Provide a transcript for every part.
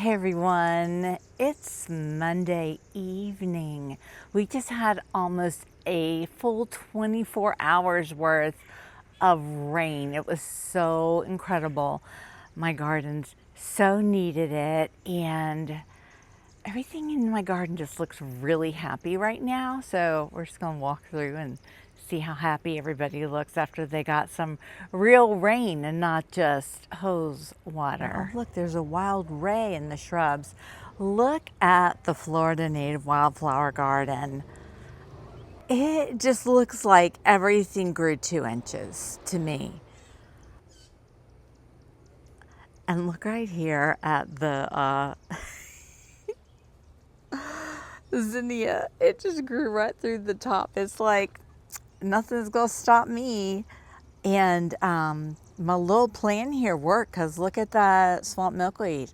Hey everyone, it's Monday evening. We just had almost a full 24 hours worth of rain. It was so incredible. My gardens so needed it, and everything in my garden just looks really happy right now. So we're just gonna walk through and see how happy everybody looks after they got some real rain and not just hose water. Oh, look, there's a wild ray in the shrubs. Look at the Florida native wildflower garden. It just looks like everything grew 2 inches to me. And look right here at the Zenia. It just grew right through the top. It's like nothing's gonna stop me. And my little plan here worked, because look at that swamp milkweed.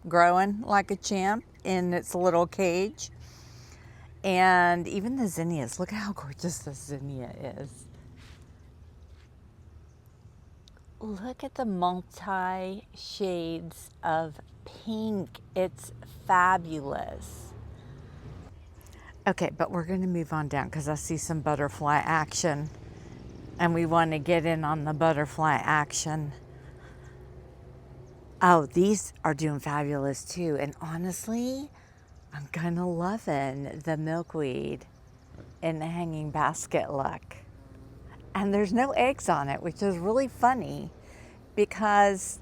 Growing like a champ in its little cage. And even the zinnias, look how gorgeous the zinnia is. Look at the multi shades of pink. It's fabulous. Okay, but we're going to move on down because I see some butterfly action, and we want to get in on the butterfly action. Oh, these are doing fabulous too. And honestly, I'm kind of loving the milkweed in the hanging basket look. And there's no eggs on it, which is really funny because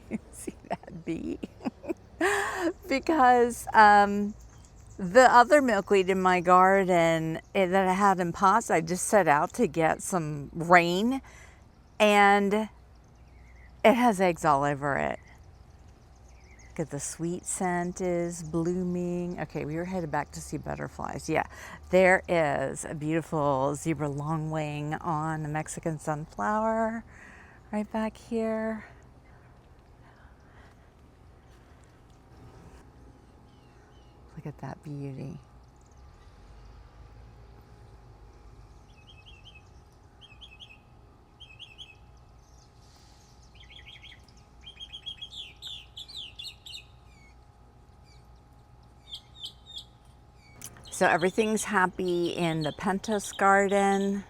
you see that bee? Because the other milkweed in my garden that I had in pots, I just set out to get some rain, and it has eggs all over it. Look at the sweet scent is blooming. Okay, we were headed back to see butterflies. Yeah, there is a beautiful zebra longwing on a Mexican sunflower right back here. Look at that beauty. So everything's happy in the pentas garden.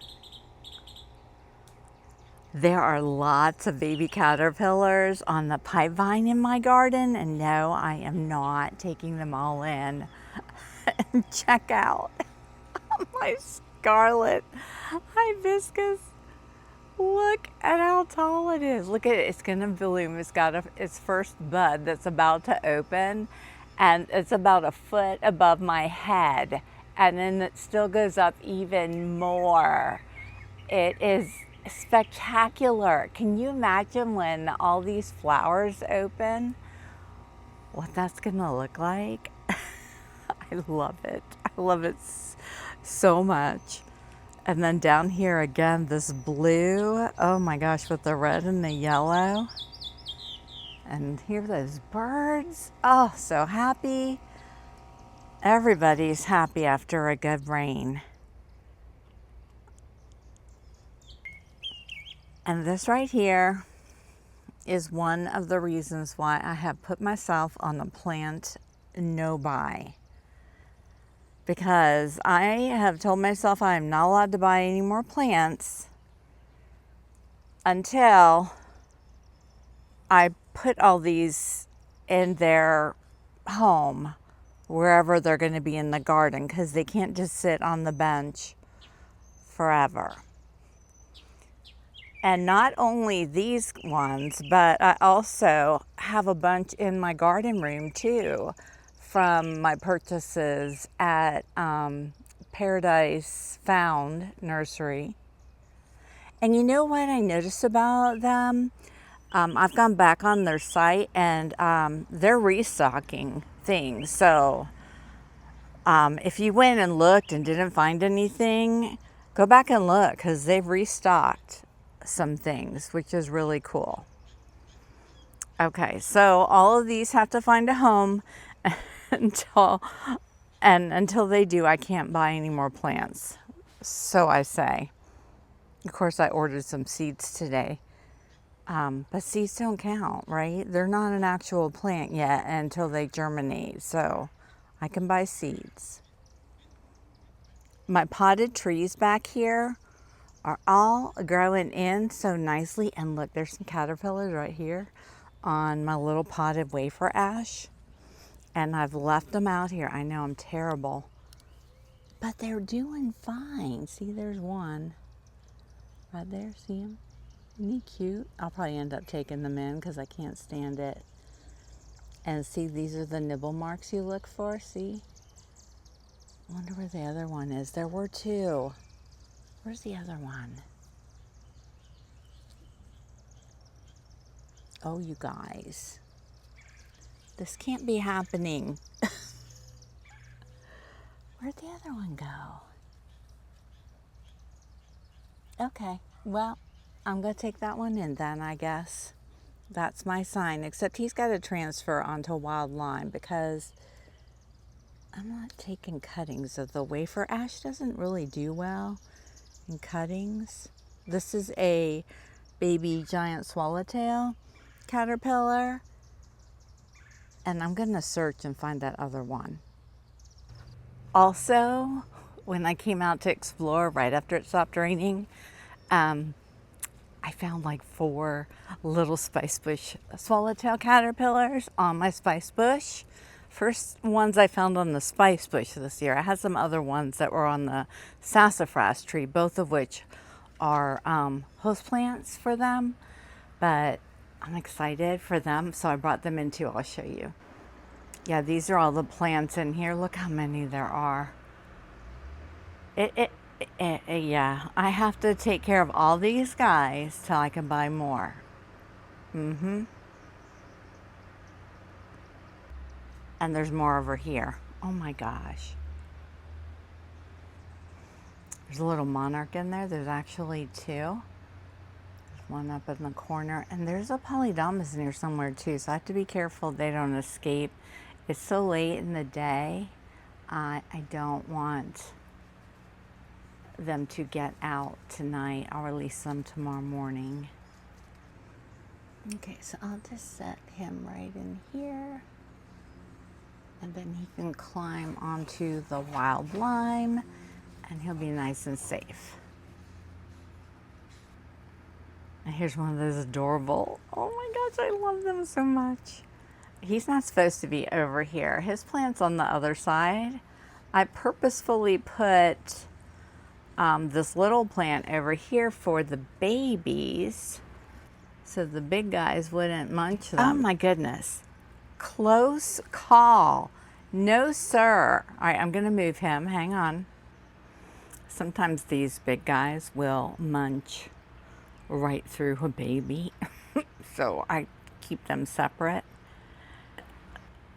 There are lots of baby caterpillars on the pipe vine in my garden, and no, I am not taking them all in. And check out my scarlet hibiscus. Look at how tall it is. Look at it, it's gonna bloom. It's got its first bud that's about to open, and it's about a foot above my head, and then it still goes up even more. It is spectacular. Can you imagine when all these flowers open, what that's gonna look like? I love it. I love it so much. And then down here again, this blue, oh my gosh, with the red and the yellow. And here are those birds. Oh, so happy. Everybody's happy after a good rain. And this right here is one of the reasons why I have put myself on the plant Noby. Because I have told myself I am not allowed to buy any more plants until I put all these in their home, wherever they're going to be in the garden, because they can't just sit on the bench forever. And not only these ones, but I also have a bunch in my garden room too, from my purchases at Paradise Found Nursery. And you know what I noticed about them? I've gone back on their site, and they're restocking things. So if you went and looked and didn't find anything, go back and look, because they've restocked some things, which is really cool. Okay, so all of these have to find a home until they do, I can't buy any more plants. So I say. Of course, I ordered some seeds today But seeds don't count, right? They're not an actual plant yet until they germinate, so I can buy seeds. My potted trees back here are all growing in so nicely. And look, there's some caterpillars right here on my little potted wafer ash. And I've left them out here. I know I'm terrible, but they're doing fine. See, there's one right there. See him? Isn't he cute? I'll probably end up taking them in because I can't stand it. And see, these are the nibble marks you look for. See? I wonder where the other one is. There were two. Where's the other one? Oh, you guys. This can't be happening. Where'd the other one go? Okay, well, I'm going to take that one in then, I guess. That's my sign, except he's got to transfer onto wild lime because I'm not taking cuttings of the wafer. Ash doesn't really do well in cuttings. This is a baby giant swallowtail caterpillar, and I'm going to search and find that other one. Also, when I came out to explore right after it stopped raining, I found like 4 little spice bush swallowtail caterpillars on my spice bush. First ones I found on the spice bush this year. I had some other ones that were on the sassafras tree, both of which are host plants for them, but I'm excited for them, so I brought them in too. I'll show you. Yeah, these are all the plants in here. Look how many there are. Yeah, I have to take care of all these guys till I can buy more. And there's more over here. Oh my gosh. There's a little monarch in there. There's actually 2. There's one up in the corner. And there's a polydamas in here somewhere too, so I have to be careful they don't escape. It's so late in the day. I don't want them to get out tonight. I'll release them tomorrow morning. Okay, so I'll just set him right in here, and then he can climb onto the wild lime and he'll be nice and safe. And here's one of those adorable, oh my gosh, I love them so much. He's not supposed to be over here. His plant's on the other side. I purposefully put this little plant over here for the babies so the big guys wouldn't munch them. Oh my goodness. Close call. No, sir. All right, I'm going to move him. Hang on. Sometimes these big guys will munch right through a baby. So I keep them separate.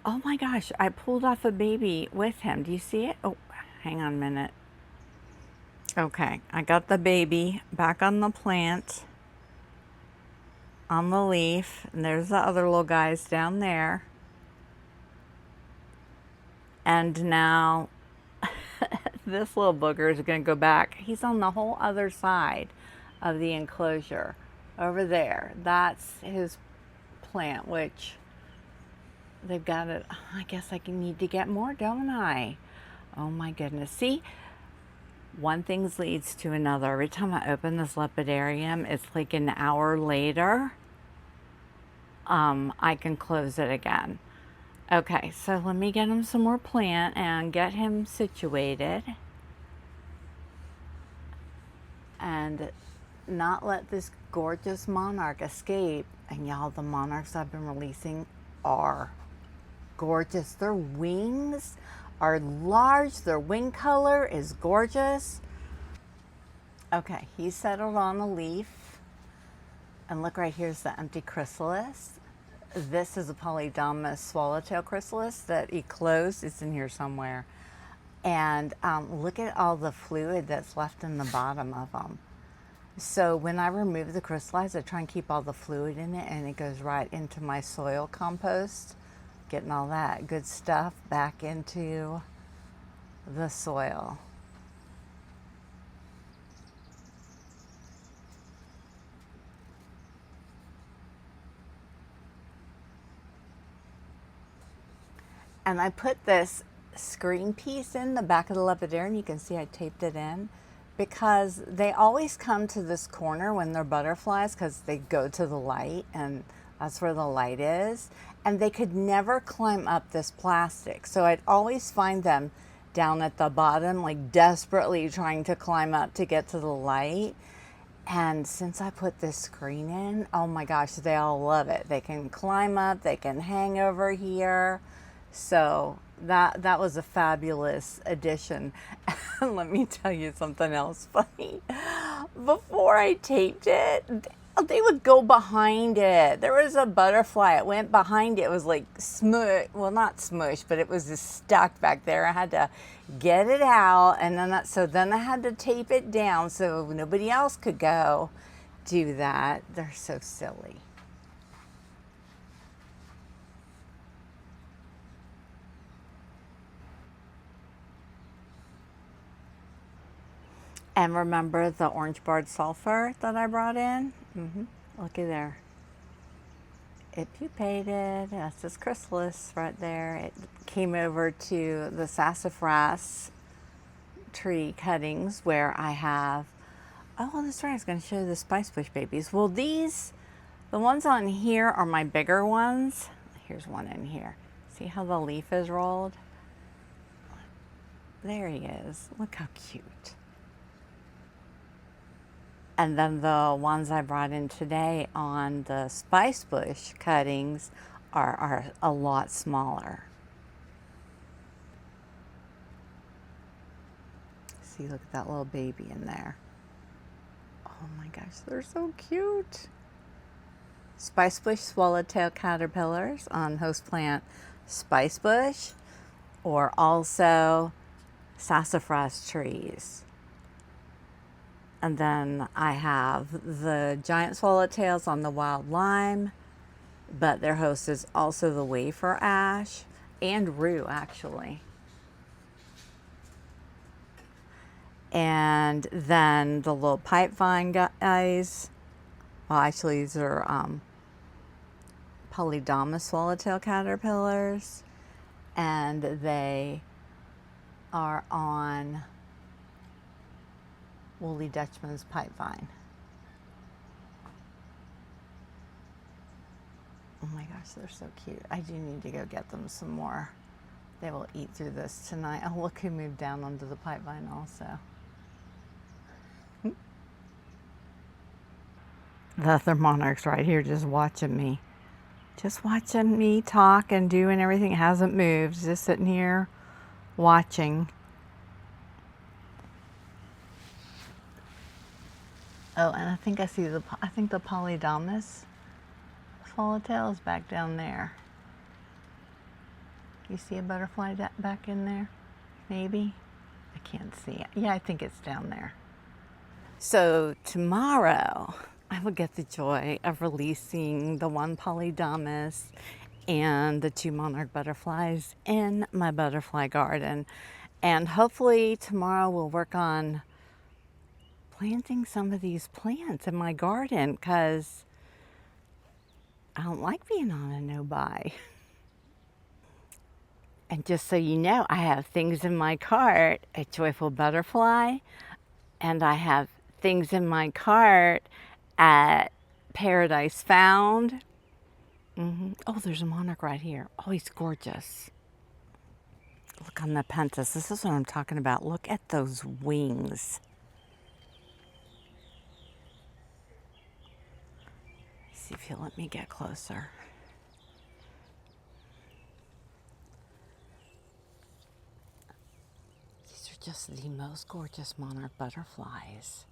Oh my gosh, I pulled off a baby with him. Do you see it? Oh, hang on a minute. Okay, I got the baby back on the plant, on the leaf, and there's the other little guys down there. And now this little booger is going to go back. He's on the whole other side of the enclosure over there. That's his plant, which they've got it. I guess I need to get more, don't I? Oh my goodness. See? One thing leads to another. Every time I open this lepidarium, it's like an hour later, I can close it again. Okay, so let me get him some more plant and get him situated. And not let this gorgeous monarch escape. And y'all, the monarchs I've been releasing are gorgeous. Their wings are large. Their wing color is gorgeous. Okay, he's settled on a leaf. And look, right here's the empty chrysalis. This is a polydamas swallowtail chrysalis that he closed. It's in here somewhere. And look at all the fluid that's left in the bottom of them. So when I remove the chrysalis, I try and keep all the fluid in it, and it goes right into my soil compost, getting all that good stuff back into the soil. And I put this screen piece in the back of the lepidarium. You can see I taped it in because they always come to this corner when they're butterflies because they go to the light and that's where the light is. And they could never climb up this plastic. So I'd always find them down at the bottom, like desperately trying to climb up to get to the light. And since I put this screen in, oh my gosh, they all love it. They can climb up, they can hang over here. So that was a fabulous addition. And let me tell you something else funny. Before I taped it, they would go behind it. There was a butterfly. It went behind it. It was like smush. Well, not smush, but it was just stuck back there. I had to get it out, and then then I had to tape it down so nobody else could go do that. They're so silly. And remember the orange barred sulfur that I brought in? Looky there. It pupated. That's its chrysalis right there. It came over to the sassafras tree cuttings where I have, oh, that's right, I was going to show you the spice bush babies. Well, the ones on here are my bigger ones. Here's one in here. See how the leaf is rolled? There he is. Look how cute. And then the ones I brought in today on the spice bush cuttings are a lot smaller. See, look at that little baby in there. Oh my gosh, they're so cute. Spice bush swallowtail caterpillars on host plant spice bush, or also sassafras trees. And then I have the giant swallowtails on the wild lime, but their host is also the wafer ash and rue, actually. And then the little pipevine guys, well, actually these are polydamas swallowtail caterpillars, and they are on Woolly Dutchman's pipevine. Oh my gosh, they're so cute. I do need to go get them some more. They will eat through this tonight. Oh, look who moved down onto the pipevine also. The other monarch's right here just watching me. Just watching me talk and doing everything. It hasn't moved. Just sitting here watching. Oh, and I think the polydamas swallowtail is back down there. You see a butterfly back in there? Maybe? I can't see it. Yeah, I think it's down there. So tomorrow, I will get the joy of releasing the one polydamas and the 2 monarch butterflies in my butterfly garden. And hopefully tomorrow we'll work on planting some of these plants in my garden because I don't like being on a no-buy. And just so you know, I have things in my cart at Joyful Butterfly, and I have things in my cart at Paradise Found. Oh, there's a monarch right here. Oh, he's gorgeous. Look on the pentas. This is what I'm talking about. Look at those wings. See if you'll let me get closer. These are just the most gorgeous monarch butterflies.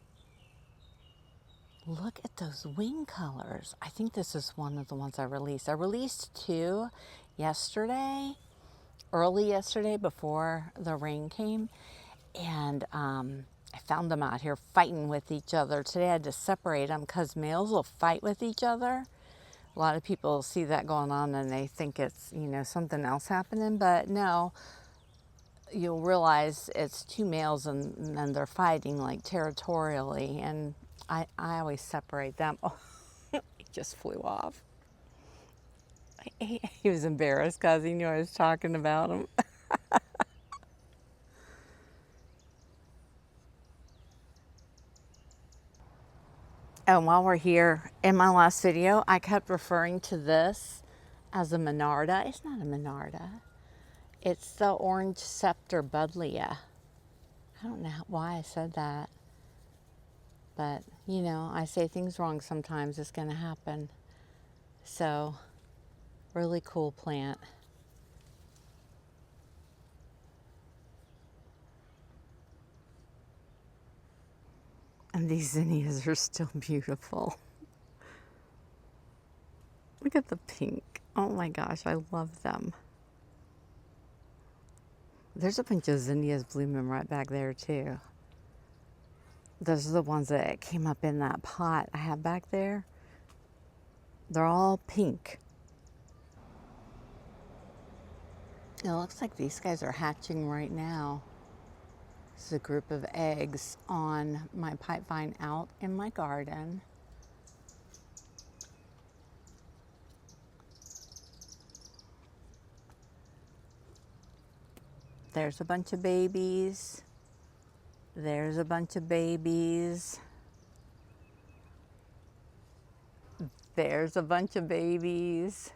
Look at those wing colors. I think this is one of the ones I released. I released 2 yesterday, early yesterday before the rain came. And I found them out here fighting with each other. Today I had to separate them because males will fight with each other. A lot of people see that going on and they think it's, something else happening. But no, you'll realize it's 2 males and they're fighting like territorially. And I always separate them. Oh, he just flew off. He was embarrassed because he knew I was talking about him. And while we're here, in my last video, I kept referring to this as a Monarda. It's not a Monarda. It's the orange Scepter Budlia. I don't know why I said that. But, you know, I say things wrong sometimes. It's going to happen. So, really cool plant. And these zinnias are still beautiful. Look at the pink. Oh my gosh, I love them. There's a bunch of zinnias blooming right back there too. Those are the ones that came up in that pot I have back there. They're all pink. It looks like these guys are hatching right now. This is a group of eggs on my pipe vine out in my garden. There's a bunch of babies. There's a bunch of babies. There's a bunch of babies.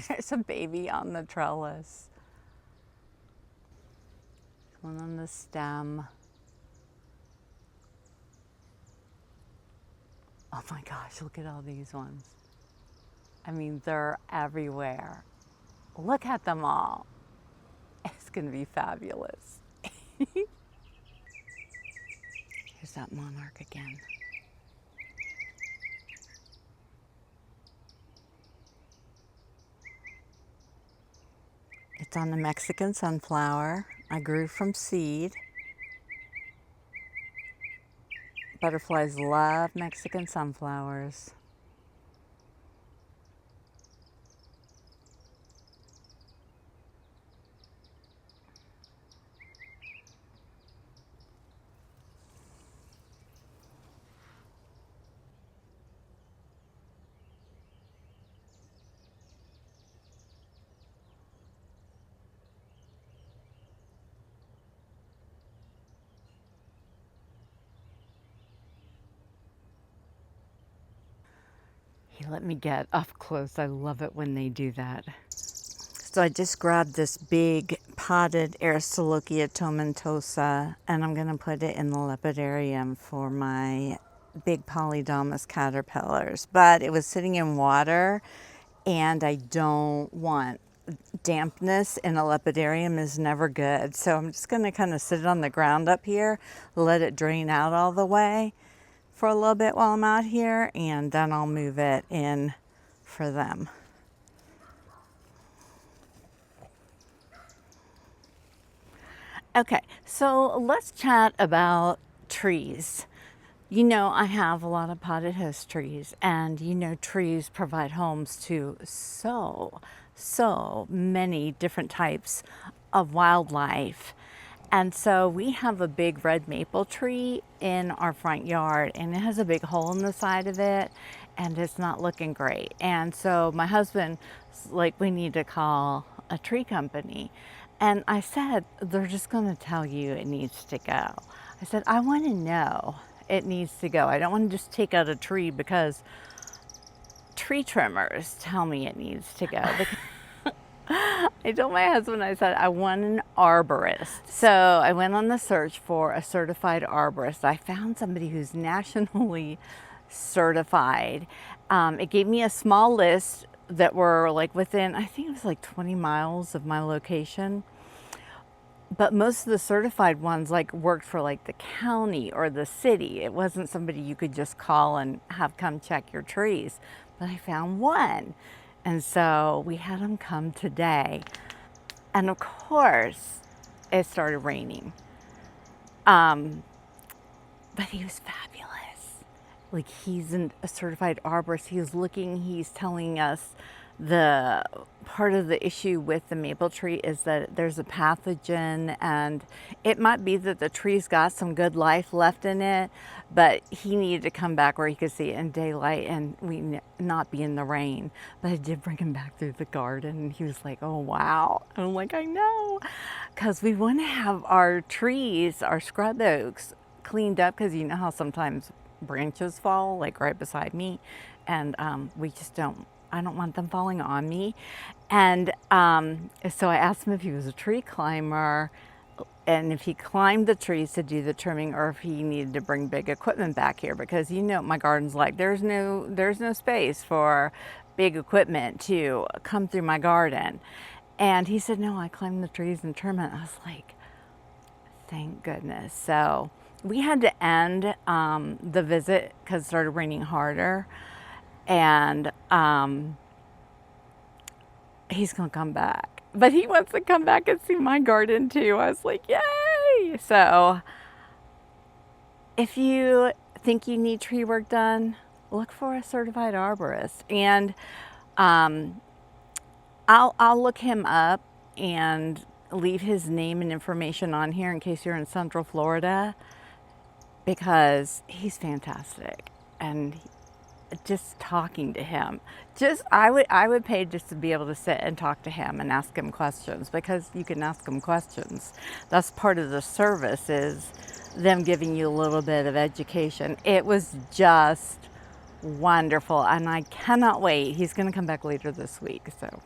There's a baby on the trellis. One on the stem. Oh my gosh, look at all these ones. I mean, they're everywhere. Look at them all. It's gonna be fabulous. Here's that monarch again. It's on the Mexican sunflower. I grew from seed. Butterflies love Mexican sunflowers. He let me get up close. I love it when they do that. So I just grabbed this big potted Aristolochia tomentosa and I'm going to put it in the lepidarium for my big polydamas caterpillars. But it was sitting in water and I don't want dampness in a lepidarium is never good. So I'm just going to kind of sit it on the ground up here, let it drain out all the way for a little bit while I'm out here, and then I'll move it in for them. Okay, so let's chat about trees. You know, I have a lot of potted host trees, and you know, trees provide homes to so many different types of wildlife. And so we have a big red maple tree in our front yard, and it has a big hole in the side of it, and it's not looking great. And so my husband's like, we need to call a tree company. And I said, they're just going to tell you it needs to go. I said, I want to know it needs to go. I don't want to just take out a tree because tree trimmers tell me it needs to go. I told my husband, I said, I want an arborist. So I went on the search for a certified arborist. I found somebody who's nationally certified. It gave me a small list that were like within, I think it was like 20 miles of my location. But most of the certified ones like worked for like the county or the city. It wasn't somebody you could just call and have come check your trees. But I found one. And so we had him come today. And of course, it started raining. But he was fabulous. Like, he's a certified arborist. He's telling us the part of the issue with the maple tree is that there's a pathogen, and it might be that the tree's got some good life left in it, but he needed to come back where he could see it in daylight and we not be in the rain. But I did bring him back through the garden, and he was like, oh wow. And I'm like, I know, because we want to have our trees, our scrub oaks, cleaned up, because you know how sometimes branches fall like right beside me, and we just don't, I don't want them falling on me. And so I asked him if he was a tree climber and if he climbed the trees to do the trimming, or if he needed to bring big equipment back here, because you know my garden's like there's no space for big equipment to come through my garden. And he said, no, I climb the trees and trim it. I was like, thank goodness. So we had to end the visit because it started raining harder. And he's gonna come back, but he wants to come back and see my garden too. I was like, yay! So if you think you need tree work done, look for a certified arborist. And I'll look him up and leave his name and information on here in case you're in Central Florida, because he's fantastic. And just talking to him, I would pay just to be able to sit and talk to him and ask him questions, because you can ask him questions. That's part of the service, is them giving you a little bit of education. It was just wonderful, and I cannot wait. He's going to come back later this week, so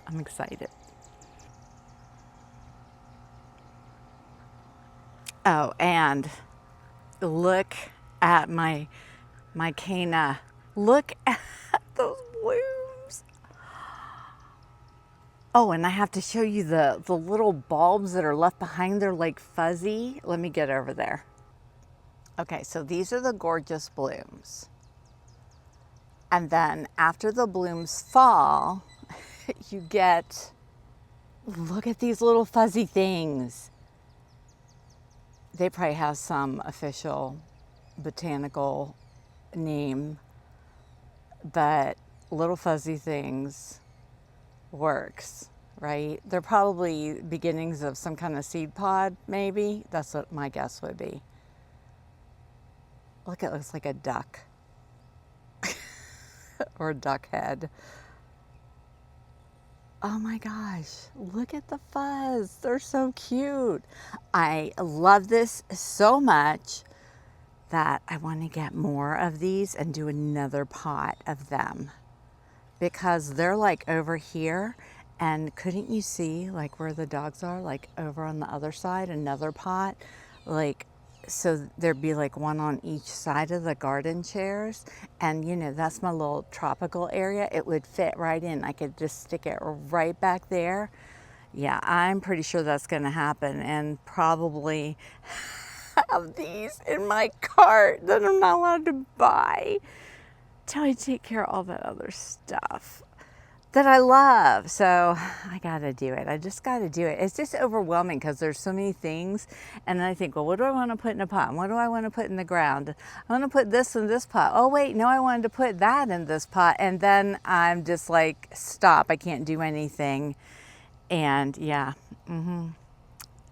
I'm excited. Oh, and look at my canna. Look at those blooms. Oh, and I have to show you the little bulbs that are left behind. They're like fuzzy. Let me get over there. Okay, so these are the gorgeous blooms. And then after the blooms fall, you get, look at these little fuzzy things. They probably have some official botanical name, but little fuzzy things works, right? They're probably beginnings of some kind of seed pod, maybe. That's what my guess would be. Look, it looks like a duck or a duck head. Oh my gosh, look at the fuzz. They're so cute. I love this so much that I want to get more of these and do another pot of them, because they're like over here. And couldn't you see like where the dogs are, like over on the other side, another pot, like, so there'd be like one on each side of the garden chairs. And you know, that's my little tropical area. It would fit right in. I could just stick it right back there. Yeah, I'm pretty sure that's going to happen, and probably have these in my cart that I'm not allowed to buy till I take care of all that other stuff that I love. So I gotta do it. I just gotta do it. It's just overwhelming because there's so many things. And then I think, well, what do I want to put in a pot? And what do I want to put in the ground? I want to put this in this pot. Oh wait, no, I wanted to put that in this pot. And then I'm just like, stop, I can't do anything. And yeah,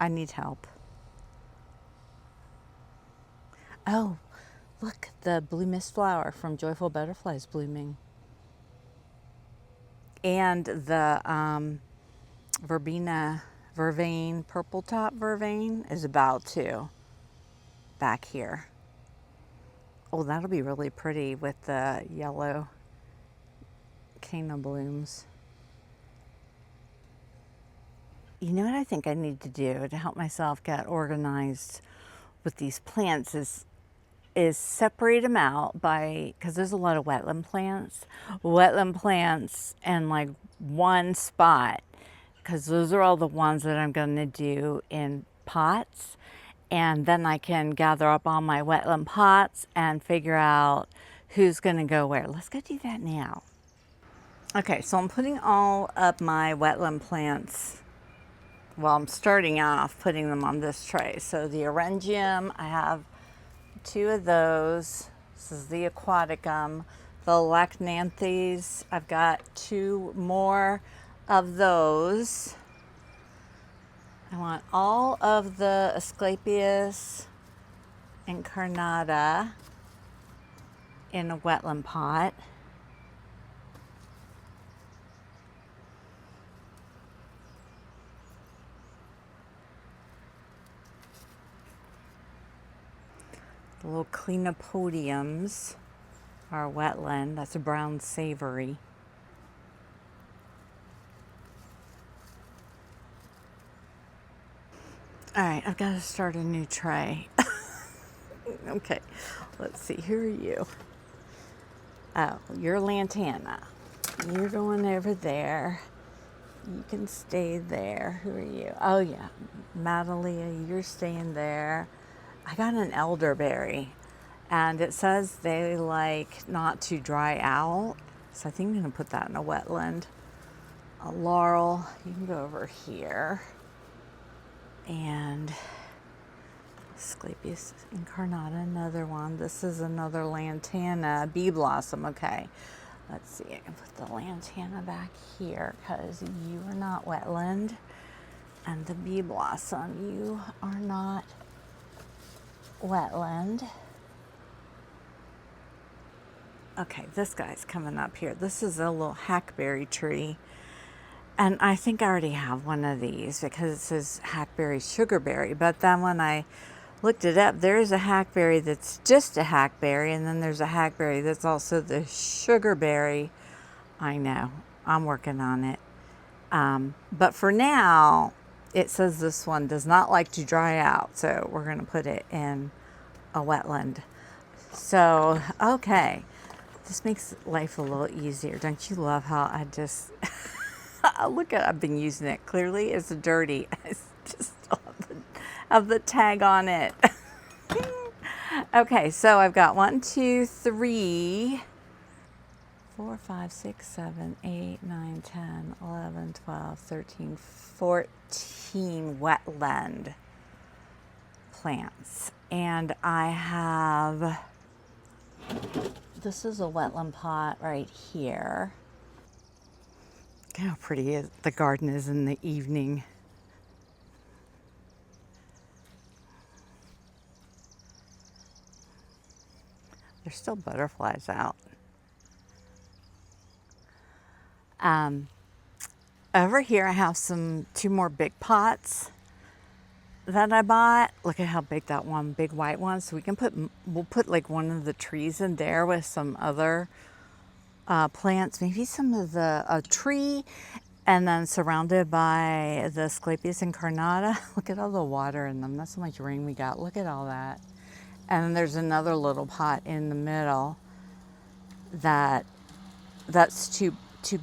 I need help. Oh, look, the blue mist flower from Joyful Butterflies blooming. And the vervain, purple top vervain is about to back here. Oh, that'll be really pretty with the yellow canna blooms. You know what I think I need to do to help myself get organized with these plants is separate them out by, because there's a lot of wetland plants and like one spot, because those are all the ones that I'm going to do in pots. And then I can gather up all my wetland pots and figure out who's going to go where. Let's go do that now. Okay, so I'm putting all up my wetland plants. Well, I'm starting off putting them on this tray. So the Orangium, I have 2 of those. This is the Aquaticum. Phylacanthes. I've got 2 more of those. I want all of the Asclepias incarnata in a wetland pot. The little clenopodiums are wetland. That's a brown savory. All right, I've got to start a new tray. Okay, let's see. Who are you? Oh, you're Lantana. You're going over there. You can stay there. Who are you? Oh, yeah. Madalia, you're staying there. I got an elderberry, and it says they like not to dry out. So I think I'm going to put that in a wetland. A laurel, you can go over here. And Asclepias incarnata, another one. This is another lantana, bee blossom. Okay, let's see. I can put the lantana back here because you are not wetland, and the bee blossom, you are not wetland. Okay, this guy's coming up here. This is a little hackberry tree. And I think I already have one of these because it says hackberry sugarberry. But then when I looked it up, there is a hackberry that's just a hackberry, and then there's a hackberry that's also the sugarberry. I know, I'm working on it. But for now, it says this one does not like to dry out. So we're going to put it in a wetland. So, okay. This makes life a little easier. Don't you love how I just... Look at, I've been using it. Clearly it's dirty. It's just have the tag on it. Okay, so I've got 1, 2, 3, 4, 5, 6, 7, 8, 9, 10, 11, 12, 13, 14 wetland plants. And I have, this is a wetland pot right here. Look how pretty the garden is in the evening. There's still butterflies out. Over here I have 2 more big pots that I bought. Look at how big that one big white one. So we'll put like one of the trees in there with some other plants, maybe some of a tree, and then surrounded by the Asclepias incarnata. Look at all the water in them. That's how much rain we got. Look at all that. And then there's another little pot in the middle that's two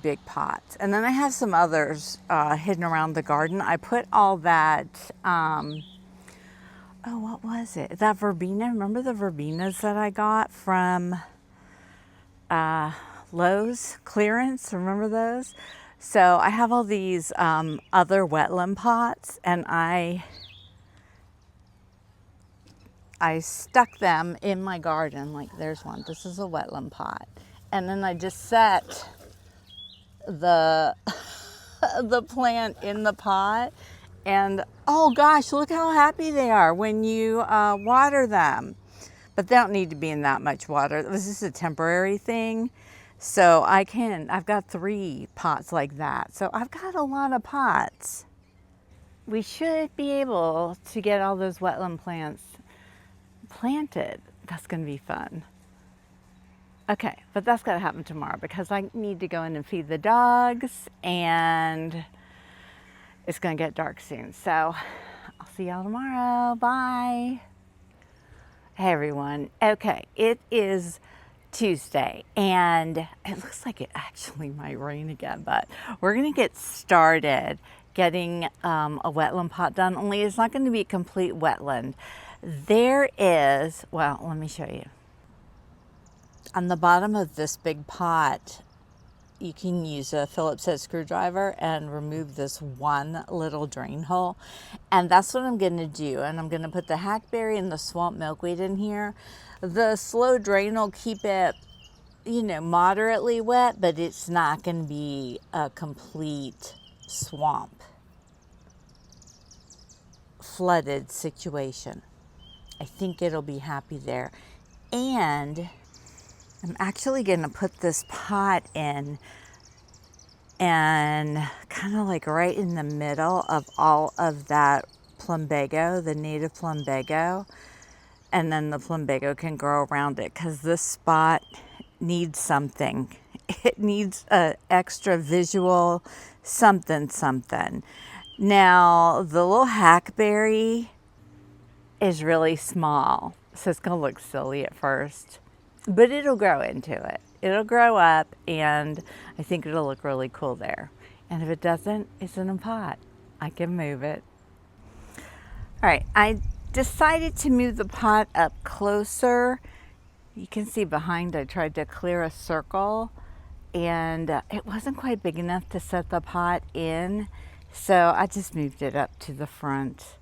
big pots. And then I have some others hidden around the garden. I put all that, oh, what was it? That verbena. Remember the verbenas that I got from Lowe's clearance? Remember those? So I have all these other wetland pots, and I stuck them in my garden. Like there's one. This is a wetland pot, and then I just set the the plant in the pot, and oh gosh, look how happy they are when you water them. But they don't need to be in that much water. This is a temporary thing. So I've got 3 pots like that. So I've got a lot of pots. We should be able to get all those wetland plants planted. That's going to be fun. Okay, but that's got to happen tomorrow because I need to go in and feed the dogs, and it's going to get dark soon. So I'll see y'all tomorrow. Bye. Hey everyone. Okay, it is Tuesday, and it looks like it actually might rain again, but we're going to get started getting a wetland pot done, only it's not going to be a complete wetland. There is, well, let me show you. On the bottom of this big pot, you can use a Phillips head screwdriver and remove this one little drain hole. And that's what I'm going to do. And I'm going to put the hackberry and the swamp milkweed in here. The slow drain will keep it you know, moderately wet, but it's not going to be a complete swamp, flooded situation. I think it'll be happy there. And I'm actually going to put this pot in and kind of like right in the middle of all of that plumbago, the native plumbago, and then the plumbago can grow around it, because this spot needs something. It needs a extra visual something. Now, the little hackberry is really small, so it's gonna look silly at first, but it'll grow into it. It'll grow up, and I think it'll look really cool there. And if it doesn't, it's in a pot. I can move it. All right, I decided to move the pot up closer. You can see behind, I tried to clear a circle, and it wasn't quite big enough to set the pot in, so I just moved it up to the front.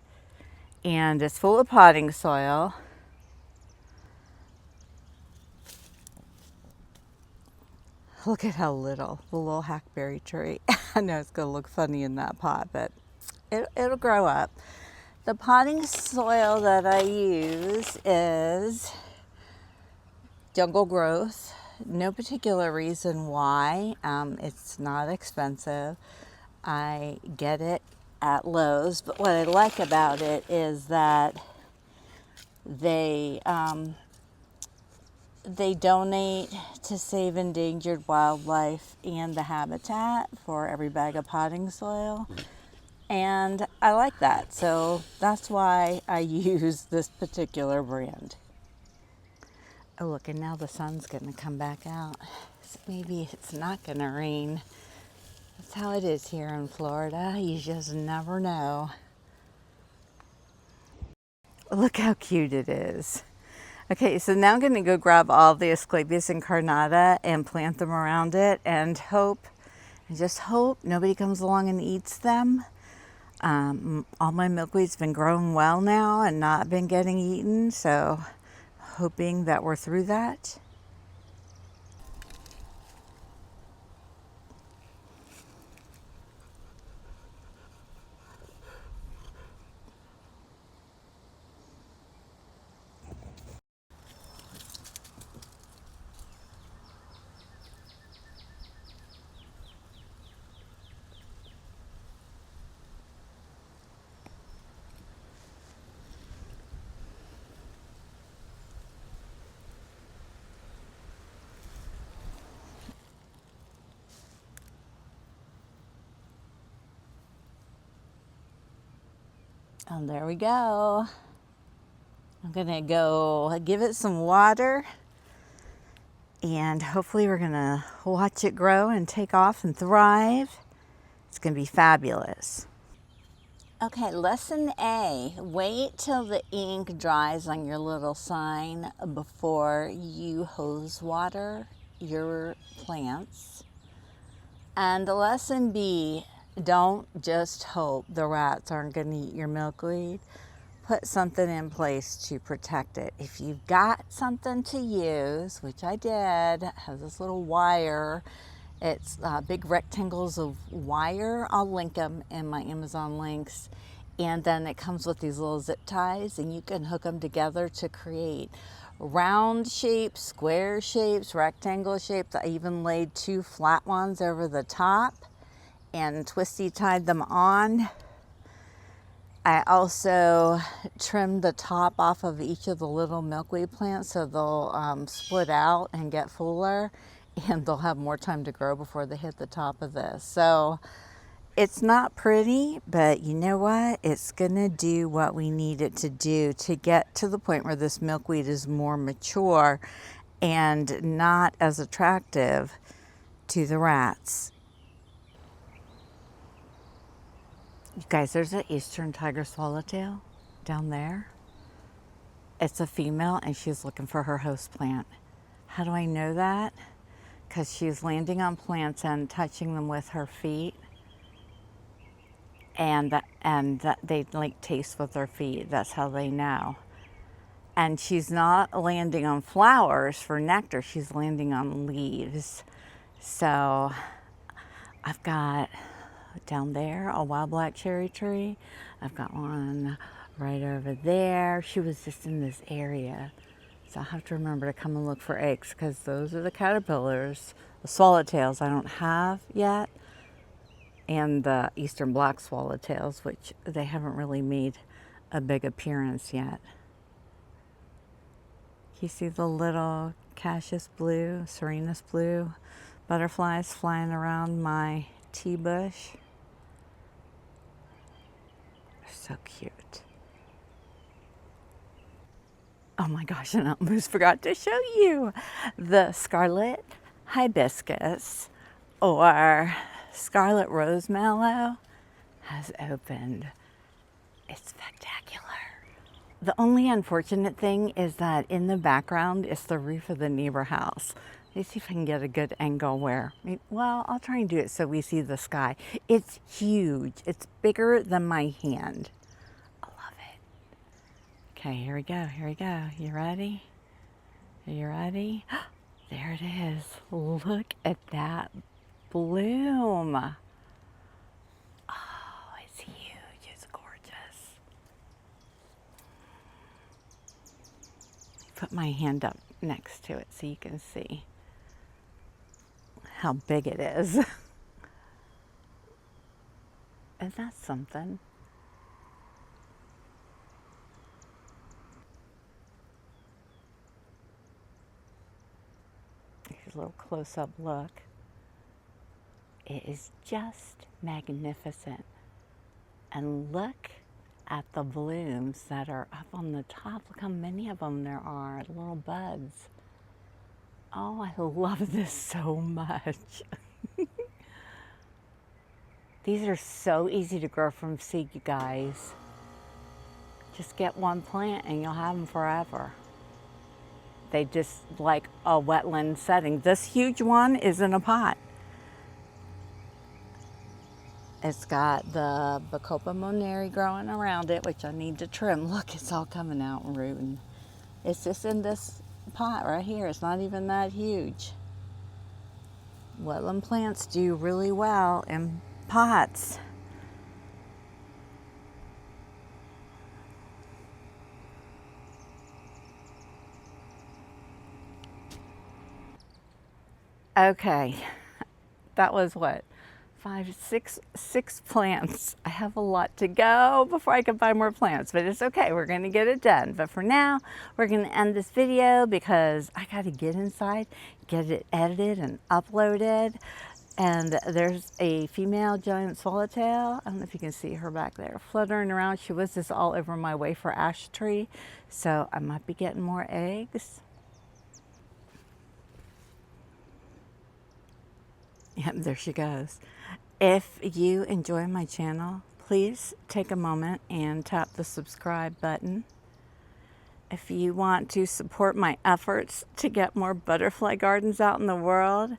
And it's full of potting soil. Look at how little, the little hackberry tree. I know it's gonna look funny in that pot, but it'll grow up. The potting soil that I use is jungle growth. No particular reason why. It's not expensive. I get it at Lowe's, but what I like about it is that they donate to Save Endangered Wildlife and the habitat for every bag of potting soil. And I like that. So that's why I use this particular brand. Oh, look, and now the sun's going to come back out. So maybe it's not going to rain. That's how it is here in Florida. You just never know. Look how cute it is. Okay, so now I'm going to go grab all the Asclepias incarnata and plant them around it, and just hope nobody comes along and eats them. All my milkweed's been growing well now and not been getting eaten, so hoping that we're through that. And there we go. I'm gonna go give it some water, and hopefully we're gonna watch it grow and take off and thrive. It's gonna be fabulous. Okay, lesson A, wait till the ink dries on your little sign before you hose water your plants. And lesson B, don't just hope the rats aren't going to eat your milkweed. Put something in place to protect it. If you've got something to use, which I did, it has this little wire. It's big rectangles of wire. I'll link them in my Amazon links. And then it comes with these little zip ties, and you can hook them together to create round shapes, square shapes, rectangle shapes. I even laid 2 flat ones over the top and twisty tied them on. I also trimmed the top off of each of the little milkweed plants so they'll split out and get fuller, and they'll have more time to grow before they hit the top of this. So it's not pretty, but you know what? It's gonna do what we need it to do to get to the point where this milkweed is more mature and not as attractive to the rats. You guys, there's an eastern tiger swallowtail down there. It's a female, and she's looking for her host plant. How do I know that? Because she's landing on plants and touching them with her feet, and they like taste with their feet. That's how they know. And she's not landing on flowers for nectar, she's landing on leaves. So I've got down there a wild black cherry tree. I've got one right over there. She was just in this area. So I'll have to remember to come and look for eggs, because those are the caterpillars. The swallowtails I don't have yet, and the eastern black swallowtails, which they haven't really made a big appearance yet. You see the little Cassius blue, Serenus blue butterflies flying around my tea bush. They're so cute. Oh my gosh, and I almost forgot to show you the scarlet hibiscus, or scarlet rose mallow, has opened. It's spectacular. The only unfortunate thing is that in the background is the roof of the neighbor house. Let me see if I can get a good angle where, well, I'll try and do it so we see the sky. It's huge. It's bigger than my hand. I love it. Okay, here we go, here we go. You ready? Are you ready? There it is. Look at that bloom. Oh, it's huge. It's gorgeous. Put my hand up next to it so you can see how big it is. And that's something. Here's a little close-up look. It is just magnificent. And look at the blooms that are up on the top. Look how many of them there are, little buds. Oh, I love this so much. These are so easy to grow from seed, you guys. Just get one plant and you'll have them forever. They just like a wetland setting. This huge one is in a pot. It's got the Bacopa moneri growing around it, which I need to trim. Look, it's all coming out and rooting. It's just in this pot right here. It's not even that huge. Wetland plants do really well in pots. Okay, that was what? Six plants. I have a lot to go before I can buy more plants, but it's okay. We're going to get it done. But for now, we're going to end this video because I got to get inside, get it edited and uploaded. And there's a female giant swallowtail. I don't know if you can see her back there fluttering around. She was just all over my wafer ash tree, so I might be getting more eggs. Yep, there she goes. If you enjoy my channel, please take a moment and tap the subscribe button. If you want to support my efforts to get more butterfly gardens out in the world,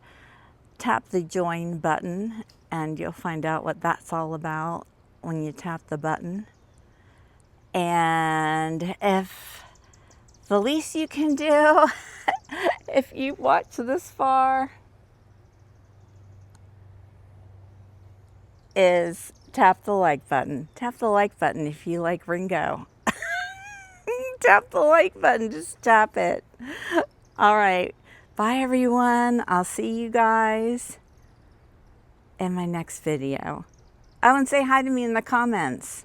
tap the join button and you'll find out what that's all about when you tap the button. And if the least you can do, if you watch this far, is tap the like button. Tap the like button if you like Ringo. Tap the like button, just tap it. All right, bye everyone. I'll see you guys in my next video. Oh, and say hi to me in the comments.